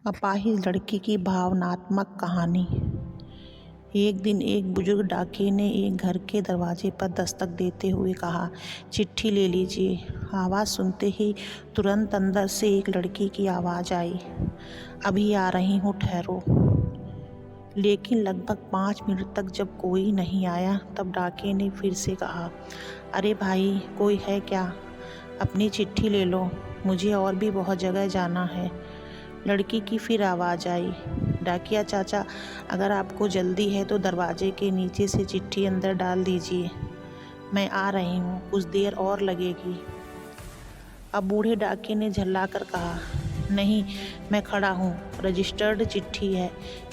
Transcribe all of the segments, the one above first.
अपाहिज लड़की की भावनात्मक कहानी। एक दिन एक बुजुर्ग डाकिये ने एक घर के दरवाजे पर दस्तक देते हुए कहा, चिट्ठी ले लीजिए। आवाज़ सुनते ही तुरंत अंदर से एक लड़की की आवाज़ आई, अभी आ रही हूँ, ठहरो। लेकिन लगभग 5 मिनट तक जब कोई नहीं आया तब डाकिये ने फिर से कहा, अरे भाई, कोई है क्या? अपनी चिट्ठी ले लो, मुझे और भी बहुत जगह जाना है। लड़की की फिर आवाज़ आई, डाकिया चाचा, अगर आपको जल्दी है तो दरवाजे के नीचे से चिट्ठी अंदर डाल दीजिए। मैं आ रही हूँ, कुछ देर और लगेगी। अब बूढ़े डाकिये ने झल्लाकर कहा, नहीं, मैं खड़ा हूँ, रजिस्टर्ड चिट्ठी है,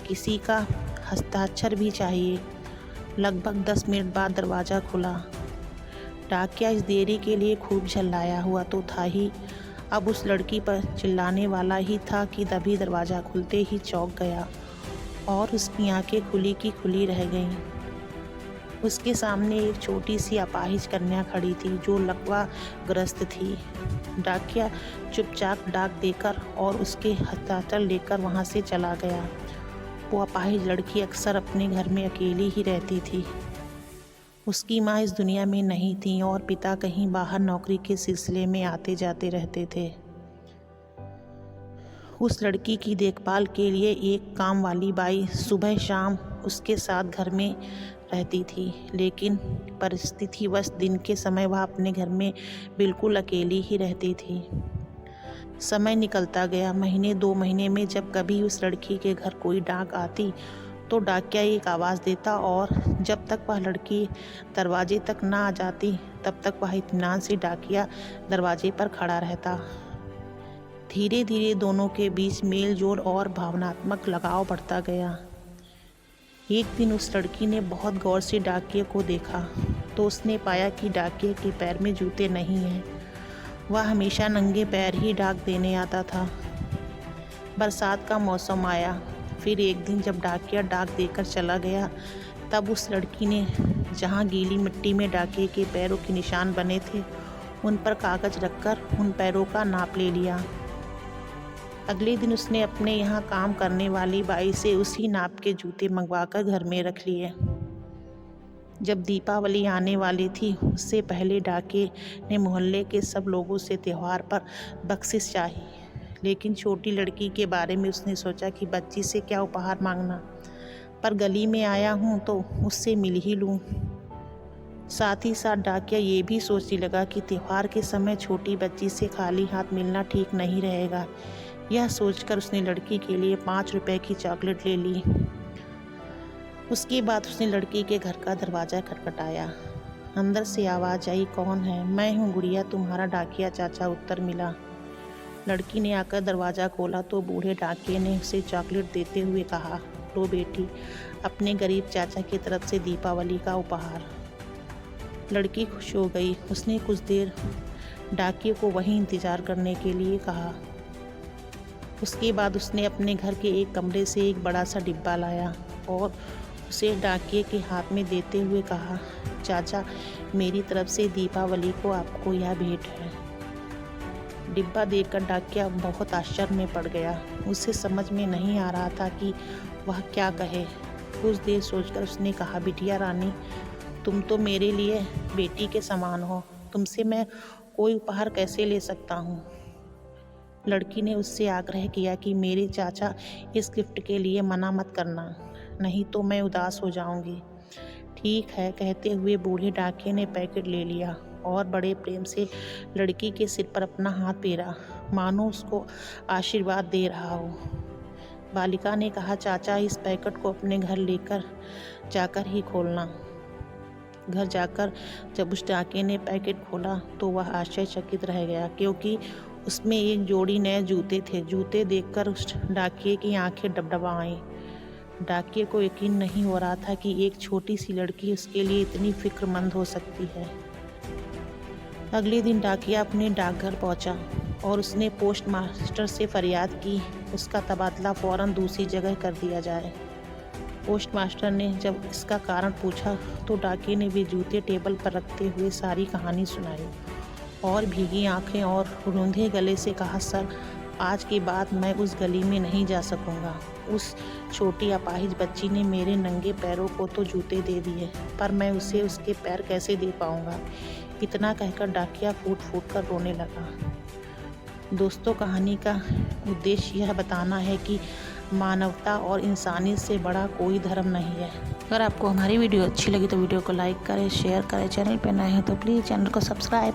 किसी का हस्ताक्षर भी चाहिए। लगभग 10 मिनट बाद दरवाज़ा खुला। डाकिया इस देरी के लिए खूब झल्लाया हुआ तो था ही, अब उस लड़की पर चिल्लाने वाला ही था कि तभी दरवाज़ा खुलते ही चौंक गया और उसकी आंखें खुली की खुली रह गईं। उसके सामने एक छोटी सी अपाहिज कन्या खड़ी थी जो लकवाग्रस्त थी। डाकिया चुपचाप डाक देकर और उसके हस्ताक्षर लेकर वहाँ से चला गया। वो अपाहिज लड़की अक्सर अपने घर में अकेली ही रहती थी। उसकी माँ इस दुनिया में नहीं थी और पिता कहीं बाहर नौकरी के सिलसिले में आते जाते रहते थे। उस लड़की की देखभाल के लिए एक काम वाली बाई सुबह शाम उसके साथ घर में रहती थी, लेकिन परिस्थितिवश दिन के समय वह अपने घर में बिल्कुल अकेली ही रहती थी। समय निकलता गया। महीने 2 महीने में जब कभी उस लड़की के घर कोई डाक आती तो डाकिया एक आवाज़ देता और जब तक वह लड़की दरवाजे तक ना आ जाती तब तक वह इत्मीनान से डाकिया दरवाजे पर खड़ा रहता। धीरे धीरे दोनों के बीच मेल जोल और भावनात्मक लगाव बढ़ता गया। एक दिन उस लड़की ने बहुत गौर से डाकिये को देखा तो उसने पाया कि डाकिये के पैर में जूते नहीं हैं। वह हमेशा नंगे पैर ही डाक देने आता था। बरसात का मौसम आया। फिर एक दिन जब डाकिया डाक देकर चला गया तब उस लड़की ने जहाँ गीली मिट्टी में डाकिये के पैरों के निशान बने थे उन पर कागज़ रखकर उन पैरों का नाप ले लिया। अगले दिन उसने अपने यहाँ काम करने वाली बाई से उसी नाप के जूते मंगवाकर घर में रख लिए। जब दीपावली आने वाली थी उससे पहले डाकिये ने मोहल्ले के सब लोगों से त्यौहार पर बख्शिश चाही, लेकिन छोटी लड़की के बारे में उसने सोचा कि बच्ची से क्या उपहार मांगना, पर गली में आया हूँ तो उससे मिल ही लूँ। साथ ही साथ डाकिया ये भी सोचने लगा कि त्यौहार के समय छोटी बच्ची से खाली हाथ मिलना ठीक नहीं रहेगा। यह सोचकर उसने लड़की के लिए 5 रुपए की चॉकलेट ले ली। उसके बाद उसने लड़की के घर का दरवाज़ा खटखटाया। अंदर से आवाज़ आई, कौन है? मैं हूँ गुड़िया, तुम्हारा डाकिया चाचा, उत्तर मिला। लड़की ने आकर दरवाज़ा खोला तो बूढ़े डाकिये ने उसे चॉकलेट देते हुए कहा, लो बेटी, अपने गरीब चाचा की तरफ से दीपावली का उपहार। लड़की खुश हो गई। उसने कुछ देर डाकिये को वहीं इंतज़ार करने के लिए कहा। उसके बाद उसने अपने घर के एक कमरे से एक बड़ा सा डिब्बा लाया और उसे डाकिये के हाथ में देते हुए कहा, चाचा, मेरी तरफ से दीपावली को आपको यह भेंट है। डिब्बा देखकर डाकिया बहुत आश्चर्य में पड़ गया। उसे समझ में नहीं आ रहा था कि वह क्या कहे। कुछ देर सोचकर उसने कहा, बिटिया रानी, तुम तो मेरे लिए बेटी के समान हो, तुमसे मैं कोई उपहार कैसे ले सकता हूँ? लड़की ने उससे आग्रह किया कि मेरे चाचा, इस गिफ्ट के लिए मना मत करना, नहीं तो मैं उदास हो जाऊंगी। ठीक है, कहते हुए बूढ़े डाकिये ने पैकेट ले लिया और बड़े प्रेम से लड़की के सिर पर अपना हाथ फेरा, मानो उसको आशीर्वाद दे रहा हो। बालिका ने कहा, चाचा, इस पैकेट को अपने घर लेकर जाकर ही खोलना। घर जाकर जब उस डाकिये ने पैकेट खोला तो वह आश्चर्यचकित रह गया, क्योंकि उसमें एक जोड़ी नए जूते थे। जूते देखकर उस डाकिये की आंखें डबडबा आईं। डाकिये को यकीन नहीं हो रहा था कि एक छोटी सी लड़की उसके लिए इतनी फिक्रमंद हो सकती है। अगले दिन डाकिया अपने डाकघर पहुंचा और उसने पोस्ट मास्टर से फरियाद की उसका तबादला फ़ौरन दूसरी जगह कर दिया जाए। पोस्ट मास्टर ने जब इसका कारण पूछा तो डाकिये ने भी जूते टेबल पर रखते हुए सारी कहानी सुनाई और भीगी आंखें और रूंधे गले से कहा, सर, आज के बाद मैं उस गली में नहीं जा सकूंगा। उस छोटी अपाहिज बच्ची ने मेरे नंगे पैरों को तो जूते दे दिए, पर मैं उसे उसके पैर कैसे दे पाऊंगा। इतना कहकर डाकिया फूट फूट कर रोने लगा। दोस्तों, कहानी का उद्देश्य यह बताना है कि मानवता और इंसानियत से बड़ा कोई धर्म नहीं है। अगर आपको हमारी वीडियो अच्छी लगी तो वीडियो को लाइक करें, शेयर करें। चैनल पर नए हैं तो प्लीज़ चैनल को सब्सक्राइब